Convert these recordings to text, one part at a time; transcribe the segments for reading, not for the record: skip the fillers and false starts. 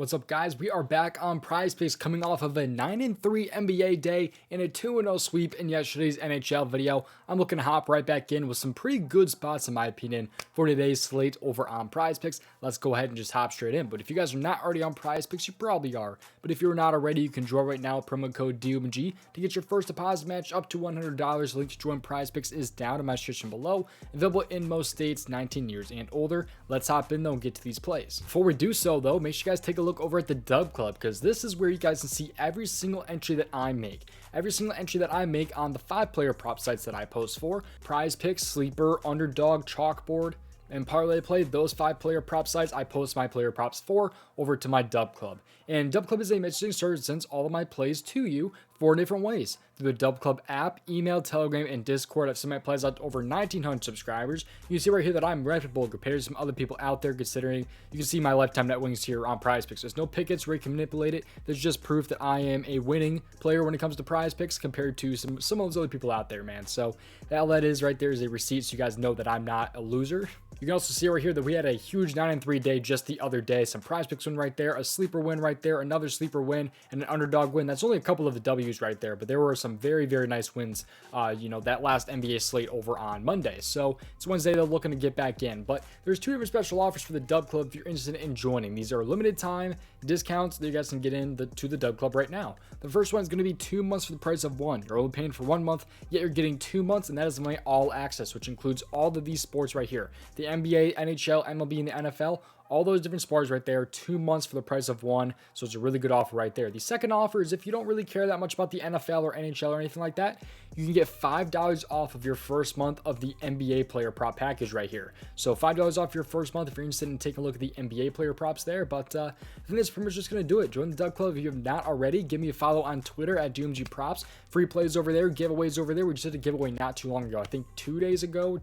What's up, guys? We are back on PrizePicks coming off of a 9-3 NBA day and a 2-0 sweep in yesterday's NHL video. I'm looking to hop right back in with some pretty good spots, in my opinion, for today's slate over on PrizePicks. Let's go ahead and just hop straight in. But if you guys are not already on PrizePicks, you probably are. But if you're not already, you can draw right now, promo code DOMG, to get your first deposit match up to $100. Link to join PrizePicks is down in my description below. Available in most states, 19 years and older. Let's hop in though and get to these plays. Before we do so though, make sure you guys take a look over at the Dub Club, because this is where you guys can see every single entry that I make. Every single entry that I make on the 5-player prop sites that I post for: PrizePicks, Sleeper, Underdog, Chalkboard, and Parlay Play. Those 5-player prop sites I post my player props for over to my Dub Club. And Dub Club is a messaging service that sends all of my plays to you 4 different ways: through the Dub Club app, email, Telegram, and Discord. I've sent my plays out to over 1,900 subscribers. You can see right here that I'm reputable compared to some other people out there, considering you can see my lifetime net winnings here on PrizePicks. There's no pickets where you can manipulate it. There's just proof that I am a winning player when it comes to PrizePicks compared to some of those other people out there, man. So all that is right there is a receipt, so you guys know that I'm not a loser. You can also see right here that we had a huge 9-3 day just the other day. Some PrizePicks win right there, a sleeper win right there, another sleeper win, and an underdog win. That's only a couple of the W's right there, but there were some very, very nice wins, that last NBA slate over on Monday. So it's Wednesday, they're looking to get back in. But there's 2 different special offers for the Dub Club if you're interested in joining. These are limited time discounts that you guys can get to the Dub Club right now. The first one is going to be 2 months for the price of 1. You're only paying for 1 month, yet you're getting 2 months, and that is my all access, which includes all of these sports right here: the NBA, NHL, MLB, and the NFL. All those different sports right there, 2 months for the price of 1. So it's a really good offer right there. The second offer is if you don't really care that much about the NFL or NHL or anything like that, you can get $5 off of your first month of the NBA player prop package right here. So $5 off your first month if you're interested in taking a look at the NBA player props there. But I think that's pretty much just going to do it. Join the Dub Club if you have not already. Give me a follow on Twitter at DOMG Props. Free plays over there, giveaways over there. We just did a giveaway not too long ago. I think 3 days ago,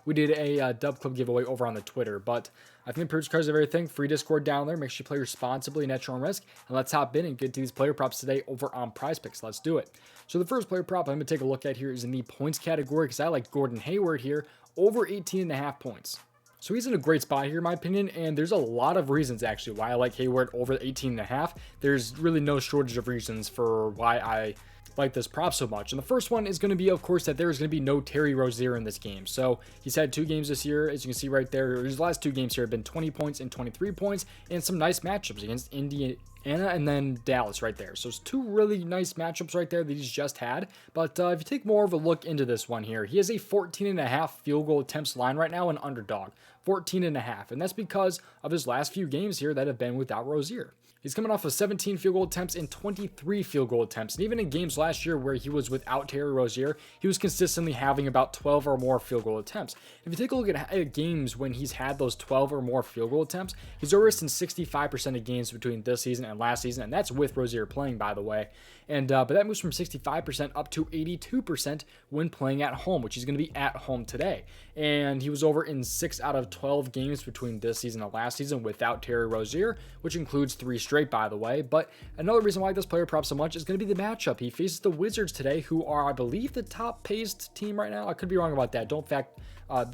we did a Dub Club giveaway over on the Twitter. But I think the purchase cards of everything. Free Discord down there. Make sure you play responsibly and at your own risk. And let's hop in and get to these player props today over on PrizePicks. Let's do it. So the first player prop I'm going to take a look at here is in the points category, because I like Gordon Hayward here, over 18.5 points. So he's in a great spot here, in my opinion, and there's a lot of reasons actually why I like Hayward over 18.5. There's really no shortage of reasons for why I like this prop so much. And the first one is going to be, of course, that there is going to be no Terry Rozier in this game. So he's had 2 games this year, as you can see right there. His last 2 games here have been 20 points and 23 points, and some nice matchups against Indiana and then Dallas right there. So it's 2 really nice matchups right there that he's just had. But if you take more of a look into this one here, he has a 14.5 field goal attempts line right now, an underdog. 14.5, and that's because of his last few games here that have been without Rozier. He's coming off of 17 field goal attempts and 23 field goal attempts. And even in games last year where he was without Terry Rozier, he was consistently having about 12 or more field goal attempts. If you take a look at games when he's had those 12 or more field goal attempts, he's already in 65% of games between this season and last season, and that's with Rozier playing, by the way. And but that moves from 65% up to 82% when playing at home, which he's going to be at home today. And he was over in 6 out of 12 games between this season and last season without Terry Rozier, which includes 3 straight, by the way. But another reason why this player prop so much is going to be the matchup. He faces the Wizards today, who are, I believe, the top paced team right now. I could be wrong about that.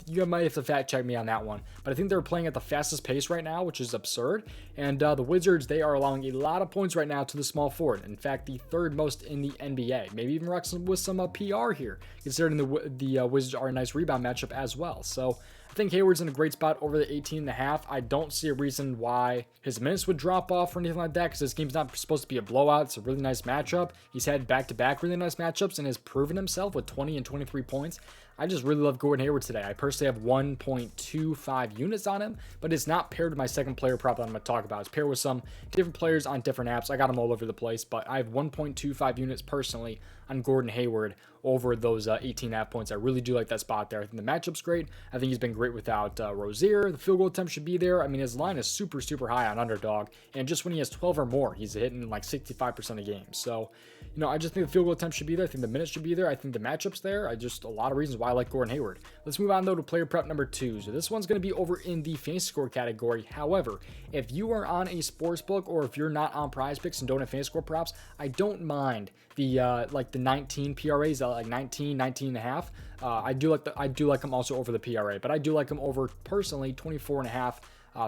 You might have to fact check me on that one. But I think they're playing at the fastest pace right now, which is absurd. And the Wizards, they are allowing a lot of points right now to the small forward. In fact, the 3rd most in the NBA. Maybe even with some PR here, considering the Wizards are a nice rebound matchup as well. So I think Hayward's in a great spot over the 18.5. I don't see a reason why his minutes would drop off or anything like that, because this game's not supposed to be a blowout. It's a really nice matchup. He's had back-to-back really nice matchups and has proven himself with 20 and 23 points. I just really love Gordon Hayward today. I personally have 1.25 units on him, but it's not paired with my second player prop that I'm going to talk about. It's paired with some different players on different apps. I got them all over the place, but I have 1.25 units personally on Gordon Hayward over those 18.5 points. I really do like that spot there. I think the matchup's great. I think he's been great without Rozier. The field goal attempt should be there. I mean, his line is super, super high on underdog, and just when he has 12 or more, he's hitting like 65% of games. So, I just think the field goal attempt should be there. I think the minutes should be there. I think the matchup's there. A lot of reasons why I like Gordon Hayward. Let's move on though to player prep number 2. So this one's going to be over in the fantasy score category. However, if you are on a sports book or if you're not on PrizePicks and don't have fantasy score props, I don't mind the 19 PRAs, like 19.5. I do like them also over the PRA, but I do like them over personally 24.5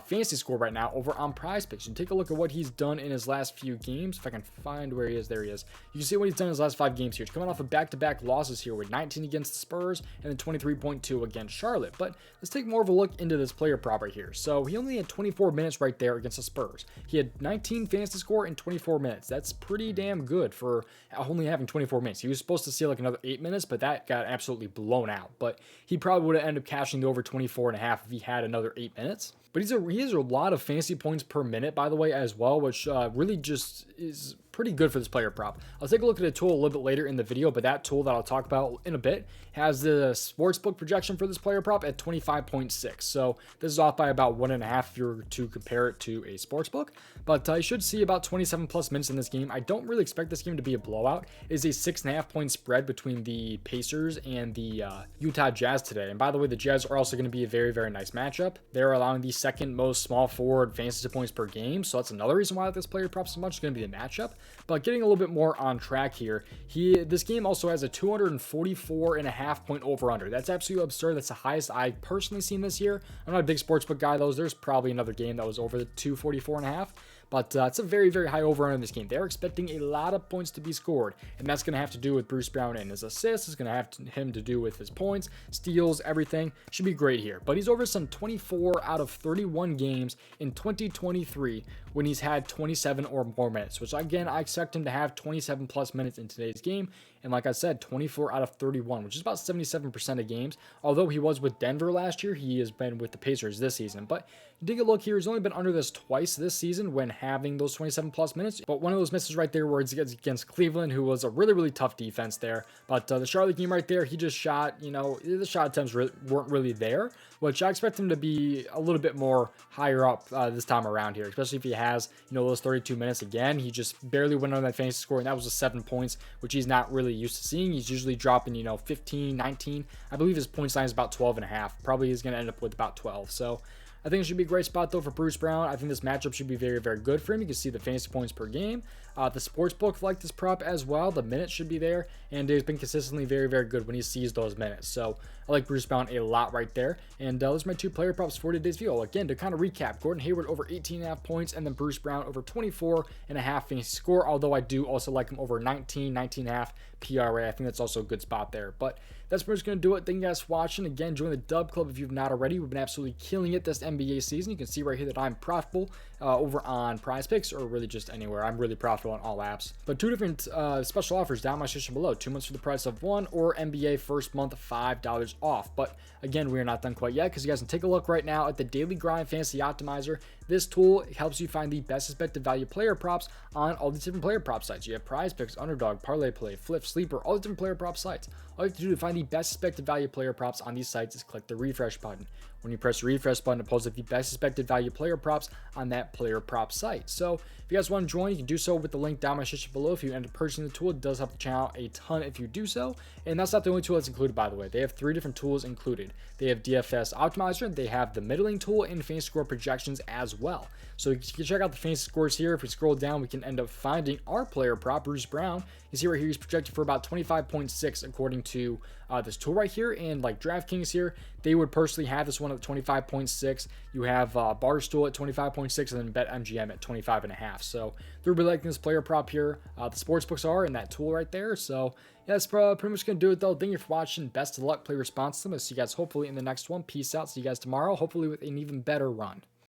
fantasy score right now over on PrizePicks. And take a look at what he's done in his last few games. If I can find where he is, there he is. You can see what he's done in his last 5 games here. He's coming off of back-to-back losses here with 19 against the Spurs and then 23.2 against Charlotte. But let's take more of a look into this player prop right here. So he only had 24 minutes right there against the Spurs. He had 19 fantasy score in 24 minutes. That's pretty damn good for only having 24 minutes. He was supposed to see like another 8 minutes, but that got absolutely blown out. But he probably would have ended up cashing the over 24.5 if he had another 8 minutes. But he has a lot of fantasy points per minute, by the way, as well, which really just is pretty good for this player prop. I'll take a look at a tool a little bit later in the video, but that tool that I'll talk about in a bit has the sportsbook projection for this player prop at 25.6. So this is off by about 1.5 if you were to compare it to a sportsbook. But you should see about 27 plus minutes in this game. I don't really expect this game to be a blowout. It is a 6.5 point spread between the Pacers and the Utah Jazz today. And by the way, the Jazz are also going to be a very, very nice matchup. They're allowing the second most small forward fantasy points per game. So that's another reason why this player prop so much is going to be the matchup. But getting a little bit more on track here, this game also has a 244.5 point over-under. That's absolutely absurd. That's the highest I've personally seen this year. I'm not a big sportsbook guy, though. There's probably another game that was over the 244.5. But it's a very, very high over-under in this game. They're expecting a lot of points to be scored, and that's going to have to do with Bruce Brown and his assists. It's going to have him to do with his points, steals, everything. Should be great here. But he's over some 24 out of 31 games in 2023 when he's had 27 or more minutes, which again, I expect him to have 27 plus minutes in today's game. And like I said, 24 out of 31, which is about 77% of games. Although he was with Denver last year, he has been with the Pacers this season. But take a look here, he's only been under this twice this season when having those 27 plus minutes. But one of those misses right there where it's against Cleveland, who was a really, really tough defense there. But the Charlotte game right there, he just shot, the shot attempts weren't really there, which I expect him to be a little bit more higher up this time around here, especially if he has, those 32 minutes again. He just barely went on that fantasy score, and that was a 7 points, which he's not really used to seeing. He's usually dropping, 15, 19. I believe his point line is about 12.5. Probably is going to end up with about 12. So I think it should be a great spot, though, for Bruce Brown. I think this matchup should be very, very good for him. You can see the fantasy points per game. The sportsbook like this prop as well. The minutes should be there, and he's been consistently very, very good when he sees those minutes. So I like Bruce Brown a lot right there. And those are my 2 player props for today's video. Again, to kind of recap, Gordon Hayward over 18.5 points, and then Bruce Brown over 24.5 fantasy score, although I do also like him over 19.5 PRA. I think that's also a good spot there. But that's pretty much going to do it. Thank you guys for watching. Again, join the Dub Club if you've not already. We've been absolutely killing it this NBA season. You can see right here that I'm profitable over on PrizePicks, or really just anywhere. I'm really profitable on all apps. But 2 different special offers down my description below. 2 months for the price of 1, or NBA first month $5 off. But again, we are not done quite yet, because you guys can take a look right now at the Daily Grind Fantasy Optimizer. This tool helps you find the best expected value player props on all these different player prop sites. You have PrizePicks, Underdog, Parlay Play, Flip, Sleeper, all the different player prop sites. All you have to do to find the best expected value player props on these sites is click the refresh button. When you press the refresh button, it pulls up the best expected value player props on that player prop site. So if you guys want to join, you can do so with the link down my description below. If you end up purchasing the tool, it does help the channel a ton if you do so. And that's not the only tool that's included, by the way. They have 3 different tools included. They have DFS Optimizer, they have the middling tool, and fantasy score projections as well. So you can check out the fantasy scores here. If we scroll down, we can end up finding our player prop, Bruce Brown. You see right here, he's projected for about 25.6 according to this tool right here. And like DraftKings here, they would personally have this one at 25.6. You have Barstool at 25.6, and then BetMGM at 25.5. So they're really liking this player prop here. The sportsbooks are in that tool right there. So yeah, that's pretty much going to do it, though. Thank you for watching. Best of luck. Play responsibly. I'll see you guys hopefully in the next one. Peace out. See you guys tomorrow, hopefully with an even better run.